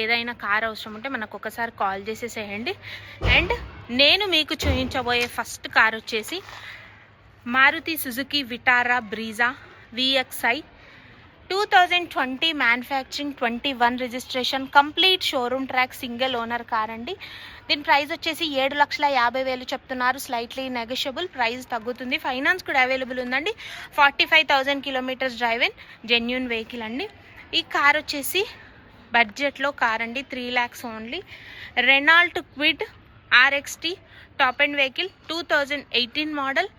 ఏదైనా కార్ అవసరం ఉంటే మనకు ఒకసారి కాల్ చేసేసేయండి. అండ్ నేను మీకు చూపించబోయే ఫస్ట్ కార్ వచ్చేసి Maruti Suzuki Vitara Brezza VXI 2020 manufacturing 21 registration complete showroom track single owner car అండి. దీని ప్రైస్ వచ్చేసి 7,50,000 చెప్తున్నారు. స్లైట్లీ నెగోషియబుల్, ప్రైస్ తగ్గుతుంది. ఫైనాన్స్ కూడా అవైలబుల్ ఉందండి. 45,000 kilometres drive in, genuine vehicle అండి. ఈ కార్ వచ్చేసి బడ్జెట్లో కార్ అండి, 3 lakhs only. Renault Kwid RXT top end vehicle, 2018 model.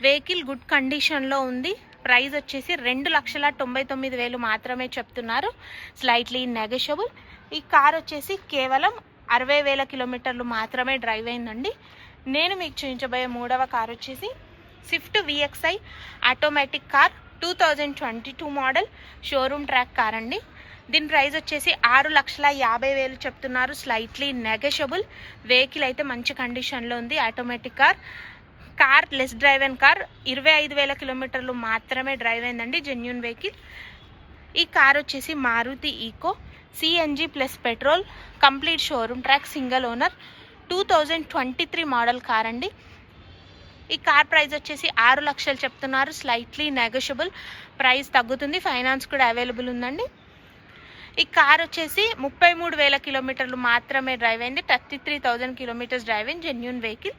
Vehicle good కండిషన్లో ఉంది. ప్రైస్ వచ్చేసి 2,99,000 మాత్రమే చెప్తున్నారు. Slightly negotiable. ఈ కార్ వచ్చేసి కేవలం 60,000 కిలోమీటర్లు మాత్రమే డ్రైవ్ అయిందండి. నేను మీకు చూపించబోయే మూడవ కార్ వచ్చేసి Swift VXI automatic car, 2022 model, showroom track car అండి. దీని ప్రైస్ వచ్చేసి 6,50,000 చెప్తున్నారు. Slightly negotiable. వెహికల్ అయితే మంచి కండిషన్లో ఉంది. Automatic car less drive and car, 25,000 కిలోమీటర్లు మాత్రమే డ్రైవ్ అయిందండి. Genuine vehicle. ఈ కార్ వచ్చేసి Maruti Eeco CNG plus petrol, complete showroom track, single owner, 2023 model car అండి. ఈ కార్ ప్రైస్ వచ్చేసి 6 లక్షలు చెప్తున్నారు. స్లైట్లీ నెగోషియబుల్, ప్రైస్ తగ్గుతుంది. ఫైనాన్స్ కూడా అవైలబుల్ ఉందండి. ఈ కార్ వచ్చేసి 33,000 కిలోమీటర్లు మాత్రమే డ్రైవ్ అయింది. 33,000 kilometres drive in, genuine vehicle.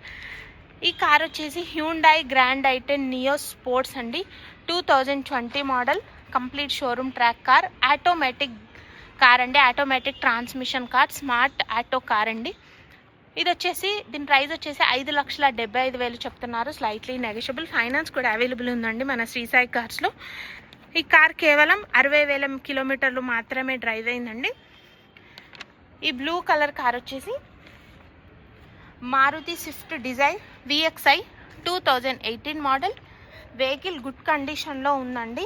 ఈ కార్ వచ్చేసి Hyundai grand i10 Neo sports అండి, 2020 model, complete showroom track car, automatic car అండి. Automatic transmission car, smart auto car అండి. ఇది వచ్చేసి దీని ప్రైస్ వచ్చేసి 5,75,000 చెప్తున్నారు. Slightly negotiable. ఫైనాన్స్ కూడా అవైలబుల్ ఉందండి మన శ్రీ సాయి కార్స్లో. ఈ కార్ కేవలం 60,000 కిలోమీటర్లు మాత్రమే డ్రైవ్ అయిందండి. ఈ బ్లూ కలర్ కార్ వచ్చేసి Maruti Swift Dzire VXI 2018 model. Vehicle good కండిషన్లో ఉందండి.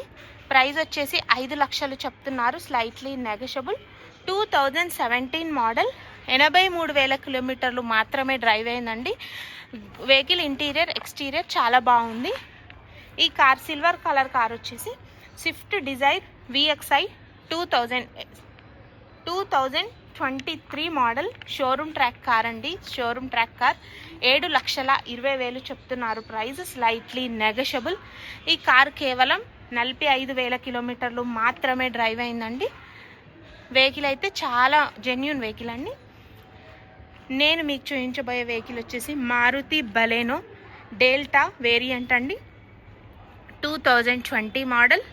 ప్రైస్ వచ్చేసి 5 లక్షలు చెప్తున్నారు. Slightly negotiable. 2017 మోడల్, 83,000 కిలోమీటర్లు మాత్రమే డ్రైవ్ అయిందండి. వెహికల్ ఇంటీరియర్ ఎక్స్టీరియర్ చాలా బాగుంది. ఈ కార్ సిల్వర్ కలర్ కార్ వచ్చేసి Swift Dzire VXI 2023 model, showroom track car అండి. షోరూమ్ ట్రాక్ కార్, 7,20,000 చెప్తున్నారు. Price slightly negotiable. ఈ కార్ కేవలం 45,000 కిలోమీటర్లు మాత్రమే డ్రైవ్ అయిందండి. వెహికల్ అయితే చాలా జెన్యూన్ వెహికల్ అండి. నేను మీకు చూపించబోయే వెహికల్ వచ్చేసి మారుతి బలేనో డెల్టా వేరియంట్ అండి, 2020 మోడల్.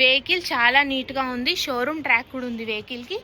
వెహికల్ చాలా నీట్గా ఉంది. షోరూమ్ ట్రాక్ కూడా ఉంది వెహికల్కి.